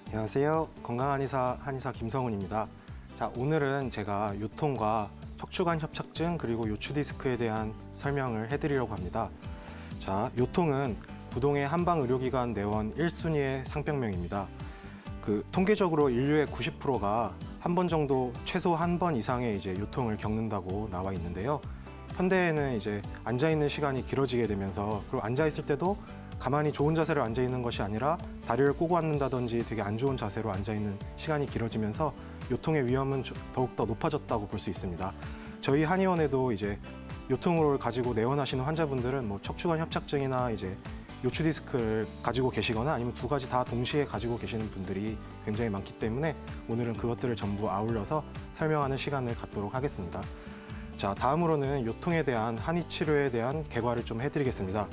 안녕하세요. 건강한 한의사 김성훈입니다. 자, 오늘은 제가 요통과 척추관 협착증 그리고 요추 디스크에 대한 설명을 해드리려고 합니다. 자, 요통은 부동의 한방 의료기관 내원 1순위의 상병명입니다. 통계적으로 인류의 90%가 한 번 정도, 최소 한 번 이상의 요통을 겪는다고 나와 있는데요. 현대에는 앉아 있는 시간이 길어지게 되면서, 그리고 앉아 있을 때도 가만히 좋은 자세로 앉아 있는 것이 아니라 다리를 꼬고 앉는다든지 되게 안 좋은 자세로 앉아 있는 시간이 길어지면서 요통의 위험은 더욱더 높아졌다고 볼 수 있습니다. 저희 한의원에도 요통을 가지고 내원하시는 환자분들은 척추관 협착증이나 요추 디스크를 가지고 계시거나 아니면 두 가지 다 동시에 가지고 계시는 분들이 굉장히 많기 때문에 오늘은 그것들을 전부 아울러서 설명하는 시간을 갖도록 하겠습니다. 자, 다음으로는 요통에 대한 한의 치료에 대한 개괄을 좀 해드리겠습니다.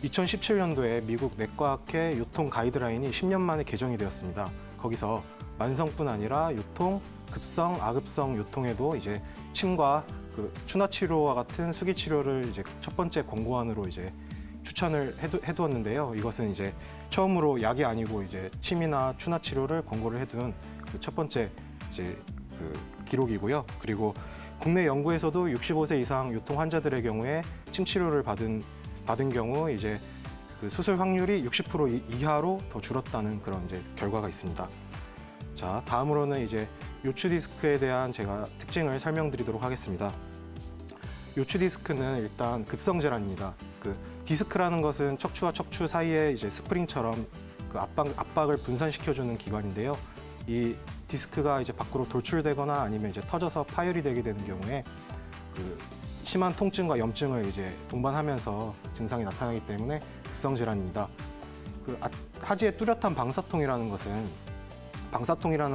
2017년도에 미국 내과학회 요통 가이드라인이 10년 만에 개정이 되었습니다. 거기서 만성뿐 아니라 요통, 급성, 아급성 요통에도 침과 추나 치료와 같은 수기 치료를 첫 번째 권고안으로 추천을 해두었는데요. 이것은 처음으로 약이 아니고 침이나 추나 치료를 권고를 해둔 첫 번째 기록이고요. 그리고 국내 연구에서도 65세 이상 요통 환자들의 경우에 침 치료를 받은 경우 수술 확률이 60% 이하로 더 줄었다는 그런 결과가 있습니다. 자, 다음으로는 요추 디스크에 대한 제가 특징을 설명드리도록 하겠습니다. 요추 디스크는 일단 급성 질환입니다. 디스크라는 것은 척추와 척추 사이에 스프링처럼 압박을 분산시켜주는 기관인데요. 이 디스크가 밖으로 돌출되거나 아니면 터져서 파열이 되게 되는 경우에 심한 통증과 염증을 동반하면서 증상이 나타나기 때문에 급성 질환입니다. 하지의 뚜렷한 방사통이라는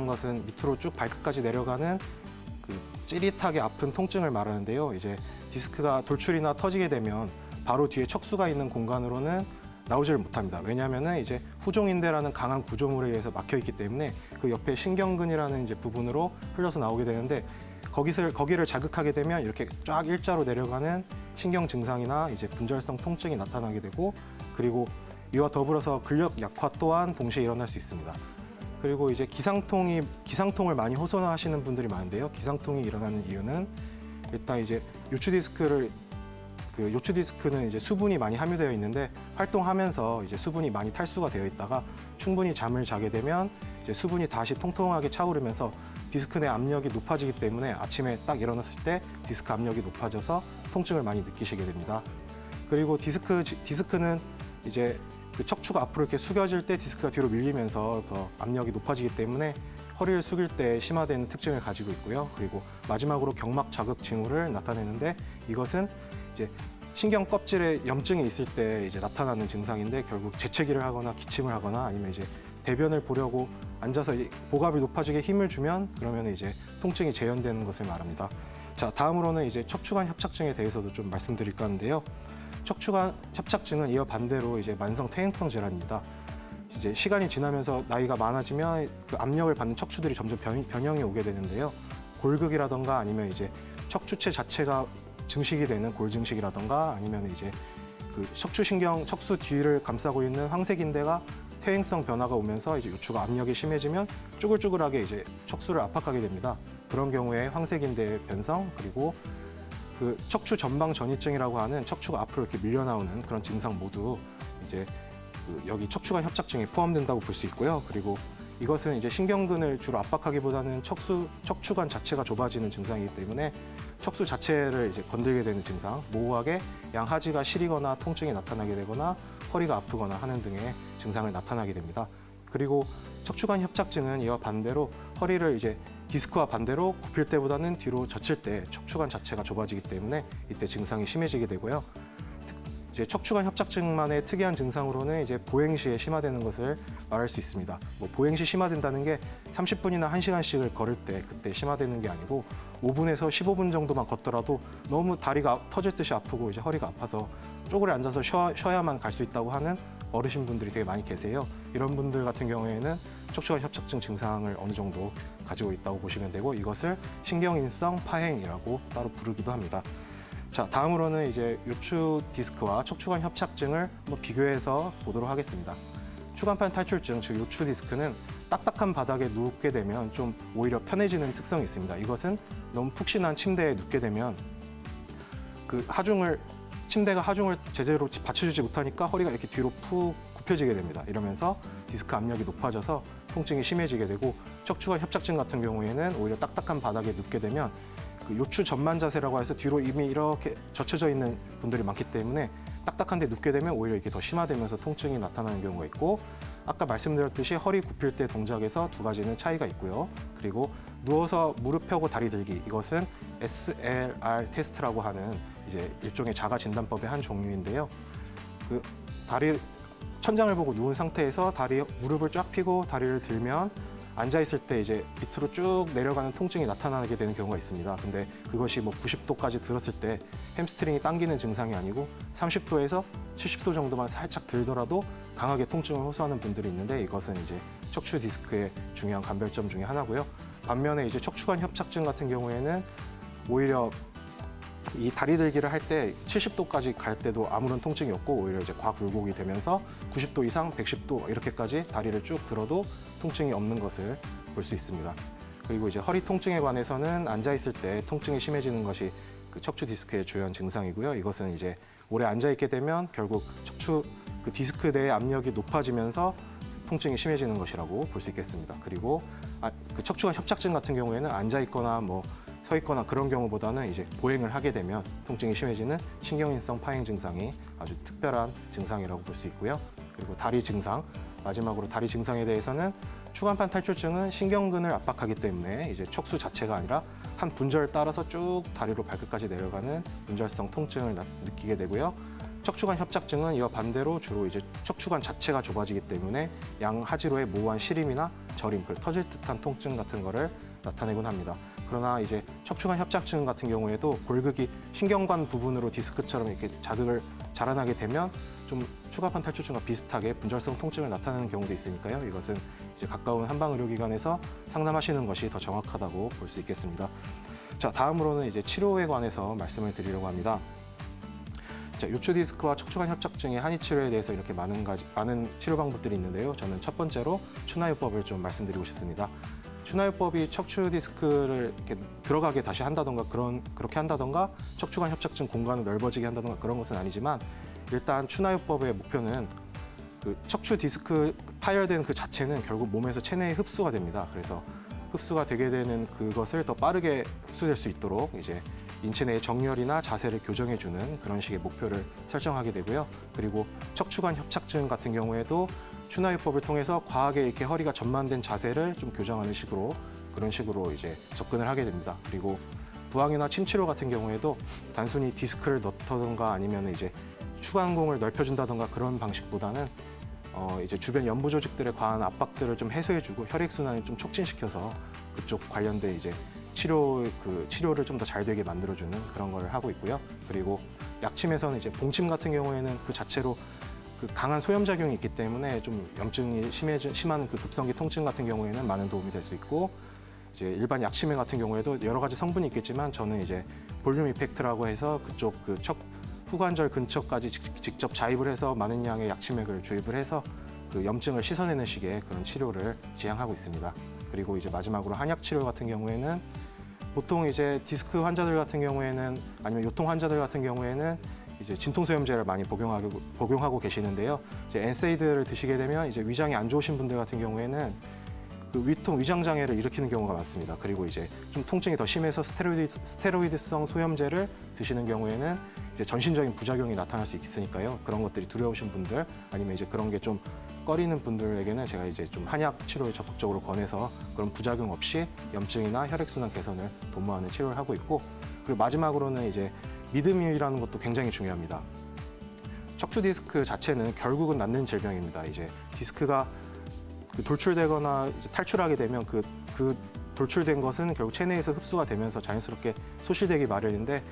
것은 밑으로 쭉 발끝까지 내려가는 찌릿하게 아픈 통증을 말하는데요. 디스크가 돌출이나 터지게 되면 바로 뒤에 척수가 있는 공간으로는 나오지를 못합니다. 왜냐하면 후종인대라는 강한 구조물에 의해서 막혀 있기 때문에 그 옆에 신경근이라는 부분으로 흘러서 나오게 되는데, 거기를 자극하게 되면 이렇게 쫙 일자로 내려가는 신경 증상이나 분절성 통증이 나타나게 되고, 그리고 이와 더불어서 근력 약화 또한 동시에 일어날 수 있습니다. 그리고 기상통을 많이 호소하시는 분들이 많은데요. 기상통이 일어나는 이유는 일단 요추 디스크는 수분이 많이 함유되어 있는데, 활동하면서 수분이 많이 탈수가 되어 있다가 충분히 잠을 자게 되면 수분이 다시 통통하게 차오르면서 디스크 내 압력이 높아지기 때문에 아침에 딱 일어났을 때 디스크 압력이 높아져서 통증을 많이 느끼시게 됩니다. 그리고 디스크는 척추가 앞으로 이렇게 숙여질 때 디스크가 뒤로 밀리면서 더 압력이 높아지기 때문에 허리를 숙일 때 심화되는 특징을 가지고 있고요. 그리고 마지막으로 경막 자극 징후를 나타내는데, 이것은 신경 껍질에 염증이 있을 때 나타나는 증상인데, 결국 재채기를 하거나 기침을 하거나 아니면 대변을 보려고 앉아서 복압이 높아지게 힘을 주면 그러면 통증이 재현되는 것을 말합니다. 자, 다음으로는 척추관 협착증에 대해서도 좀 말씀드릴까 하는데요. 척추관 협착증은 이와 반대로 만성 퇴행성 질환입니다. 시간이 지나면서 나이가 많아지면 압력을 받는 척추들이 점점 변형이 오게 되는데요. 골극이라던가 아니면 척추체 자체가 증식이 되는 골증식이라던가 아니면 척수 뒤를 감싸고 있는 황색인대가 퇴행성 변화가 오면서 요추가 압력이 심해지면 쭈글쭈글하게 척수를 압박하게 됩니다. 그런 경우에 황색인대의 변성, 그리고 척추 전방 전이증이라고 하는 척추가 앞으로 이렇게 밀려 나오는 그런 증상 모두 여기 척추관 협착증에 포함된다고 볼 수 있고요. 그리고 이것은 신경근을 주로 압박하기보다는 척추관 자체가 좁아지는 증상이기 때문에 척수 자체를 건들게 되는 증상, 모호하게 양하지가 시리거나 통증이 나타나게 되거나 허리가 아프거나 하는 등의 증상을 나타나게 됩니다. 그리고 척추관 협착증은 이와 반대로 허리를 디스크와 반대로 굽힐 때보다는 뒤로 젖힐 때 척추관 자체가 좁아지기 때문에 이때 증상이 심해지게 되고요. 척추관 협착증만의 특이한 증상으로는 보행 시에 심화되는 것을 말할 수 있습니다. 보행 시 심화된다는 게 30분이나 1시간씩을 걸을 때 그때 심화되는 게 아니고 5분에서 15분 정도만 걷더라도 너무 다리가 터질 듯이 아프고 허리가 아파서 쪼그려 앉아서 쉬어야만 갈 수 있다고 하는 어르신분들이 되게 많이 계세요. 이런 분들 같은 경우에는 척추관 협착증 증상을 어느 정도 가지고 있다고 보시면 되고, 이것을 신경인성 파행이라고 따로 부르기도 합니다. 자, 다음으로는 요추 디스크와 척추관 협착증을 한번 비교해서 보도록 하겠습니다. 추간판 탈출증, 즉 요추 디스크는 딱딱한 바닥에 눕게 되면 좀 오히려 편해지는 특성이 있습니다. 이것은 너무 푹신한 침대에 눕게 되면 침대가 하중을 제대로 받쳐주지 못하니까 허리가 이렇게 뒤로 푹 굽혀지게 됩니다. 이러면서 디스크 압력이 높아져서 통증이 심해지게 되고, 척추관 협착증 같은 경우에는 오히려 딱딱한 바닥에 눕게 되면 요추 전만 자세라고 해서 뒤로 이미 이렇게 젖혀져 있는 분들이 많기 때문에 딱딱한 데 눕게 되면 오히려 이게 더 심화되면서 통증이 나타나는 경우가 있고, 아까 말씀드렸듯이 허리 굽힐 때 동작에서 두 가지는 차이가 있고요. 그리고 누워서 무릎 펴고 다리 들기, 이것은 SLR 테스트라고 하는 이제 일종의 자가 진단법의 한 종류인데요. 천장을 보고 누운 상태에서 무릎을 쫙 펴고 다리를 들면 앉아 있을 때 이제 밑으로 쭉 내려가는 통증이 나타나게 되는 경우가 있습니다. 근데 그것이 뭐 90도까지 들었을 때 햄스트링이 당기는 증상이 아니고 30도에서 70도 정도만 살짝 들더라도 강하게 통증을 호소하는 분들이 있는데, 이것은 이제 척추 디스크의 중요한 감별점 중에 하나고요. 반면에 이제 척추관 협착증 같은 경우에는 오히려 이 다리 들기를 할 때 70도까지 갈 때도 아무런 통증이 없고, 오히려 이제 과굴곡이 되면서 90도 이상, 110도 이렇게까지 다리를 쭉 들어도 통증이 없는 것을 볼 수 있습니다. 그리고 이제 허리 통증에 관해서는 앉아 있을 때 통증이 심해지는 것이 척추 디스크의 주요한 증상이고요. 이것은 이제 오래 앉아 있게 되면 결국 척추 디스크 내의 압력이 높아지면서 통증이 심해지는 것이라고 볼 수 있겠습니다. 그리고 척추관 협착증 같은 경우에는 앉아 있거나 서 있거나 그런 경우보다는 이제 보행을 하게 되면 통증이 심해지는 신경인성 파행 증상이 아주 특별한 증상이라고 볼 수 있고요. 그리고 다리 증상, 마지막으로 다리 증상에 대해서는 추간판 탈출증은 신경근을 압박하기 때문에 이제 척수 자체가 아니라 한 분절을 따라서 쭉 다리로 발끝까지 내려가는 분절성 통증을 느끼게 되고요. 척추관 협착증은 이와 반대로 주로 이제 척추관 자체가 좁아지기 때문에 양 하지로의 모호한 시림이나 저림, 터질 듯한 통증 같은 거를 나타내곤 합니다. 그러나 이제 척추관 협착증 같은 경우에도 골극이 신경관 부분으로 디스크처럼 이렇게 자극을 자라나게 되면 좀 추간판 탈출증과 비슷하게 분절성 통증을 나타내는 경우도 있으니까요. 이것은 이제 가까운 한방의료기관에서 상담하시는 것이 더 정확하다고 볼 수 있겠습니다. 자, 다음으로는 이제 치료에 관해서 말씀을 드리려고 합니다. 자, 요추 디스크와 척추관 협착증의 한의 치료에 대해서 이렇게 많은 치료 방법들이 있는데요. 저는 첫 번째로 추나요법을 좀 말씀드리고 싶습니다. 추나요법이 척추 디스크를 이렇게 들어가게 다시 한다던가 그렇게 한다던가 척추관 협착증 공간을 넓어지게 한다던가 그런 것은 아니지만, 일단 추나요법의 목표는 척추 디스크 파열된 그 자체는 결국 몸에서 체내에 흡수가 됩니다. 그래서 흡수가 되게 되는 그것을 더 빠르게 흡수될 수 있도록 이제 인체 내의 정렬이나 자세를 교정해주는 그런 식의 목표를 설정하게 되고요. 그리고 척추관 협착증 같은 경우에도 추나요법을 통해서 과하게 이렇게 허리가 전만된 자세를 좀 교정하는 그런 식으로 이제 접근을 하게 됩니다. 그리고 부항이나 침치료 같은 경우에도 단순히 디스크를 넣다던가 아니면 이제 추간공을 넓혀준다던가 그런 방식보다는 이제 주변 연부 조직들의 과한 압박들을 좀 해소해주고 혈액순환을 좀 촉진시켜서 그쪽 관련된 이제 치료를 좀 더 잘 되게 만들어주는 그런 걸 하고 있고요. 그리고 약침에서는 이제 봉침 같은 경우에는 그 자체로 강한 소염작용이 있기 때문에 좀 염증이 심한 급성기 통증 같은 경우에는 많은 도움이 될 수 있고, 이제 일반 약침에 같은 경우에도 여러 가지 성분이 있겠지만 저는 이제 볼륨 이펙트라고 해서 그쪽 후관절 근처까지 직접 자입을 해서 많은 양의 약침액을 주입을 해서 염증을 씻어내는 식의 그런 치료를 지향하고 있습니다. 그리고 이제 마지막으로 한약 치료 같은 경우에는 보통 이제 디스크 환자들 같은 경우에는 아니면 요통 환자들 같은 경우에는 이제 진통소염제를 많이 복용하고 계시는데요. 이제 엔세이드를 드시게 되면 이제 위장이 안 좋으신 분들 같은 경우에는 위장 장애를 일으키는 경우가 많습니다. 그리고 이제 좀 통증이 더 심해서 스테로이드성 소염제를 드시는 경우에는 이제 전신적인 부작용이 나타날 수 있으니까요. 그런 것들이 두려우신 분들 아니면 이제 그런 게 좀 꺼리는 분들에게는 제가 이제 좀 한약 치료를 적극적으로 권해서 그런 부작용 없이 염증이나 혈액순환 개선을 도모하는 치료를 하고 있고, 그리고 마지막으로는 이제 믿음이라는 것도 굉장히 중요합니다. 척추 디스크 자체는 결국은 낫는 질병입니다. 이제 디스크가 돌출되거나 이제 탈출하게 되면 그 돌출된 것은 결국 체내에서 흡수가 되면서 자연스럽게 소실되기 마련인데,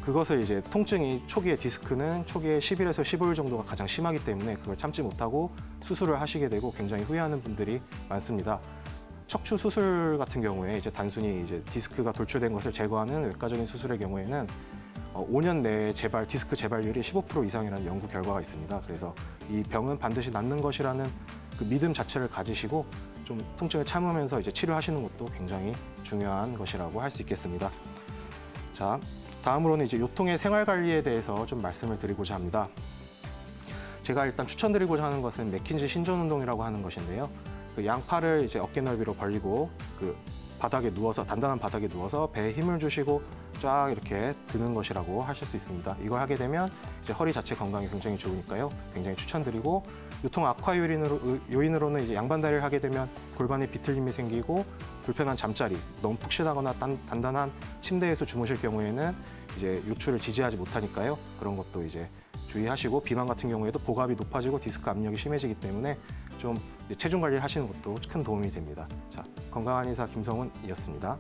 그것을 이제 통증이 디스크는 초기에 10일에서 15일 정도가 가장 심하기 때문에 그걸 참지 못하고 수술을 하시게 되고 굉장히 후회하는 분들이 많습니다. 척추 수술 같은 경우에 이제 단순히 이제 디스크가 돌출된 것을 제거하는 외과적인 수술의 경우에는 5년 내에 디스크 재발률이 15% 이상이라는 연구 결과가 있습니다. 그래서 이 병은 반드시 낫는 것이라는 그 믿음 자체를 가지시고 좀 통증을 참으면서 이제 치료하시는 것도 굉장히 중요한 것이라고 할 수 있겠습니다. 자, 다음으로는 이제 요통의 생활 관리에 대해서 좀 말씀을 드리고자 합니다. 제가 일단 추천드리고자 하는 것은 맥킨지 신전 운동이라고 하는 것인데요. 그 양팔을 이제 어깨 넓이로 벌리고 그 바닥에 누워서 단단한 바닥에 누워서 배에 힘을 주시고 쫙 이렇게 드는 것이라고 하실 수 있습니다. 이걸 하게 되면 이제 허리 자체 건강이 굉장히 좋으니까요. 굉장히 추천드리고 요통 악화 요인으로는 이제 양반다리를 하게 되면 골반에 비틀림이 생기고 불편한 잠자리, 너무 푹 쉬다거나 단단한 침대에서 주무실 경우에는 이제 요출을 지지하지 못하니까요. 그런 것도 이제 주의하시고 비만 같은 경우에도 복압이 높아지고 디스크 압력이 심해지기 때문에 좀 체중 관리를 하시는 것도 큰 도움이 됩니다. 자, 건강한 의사 김성훈이었습니다.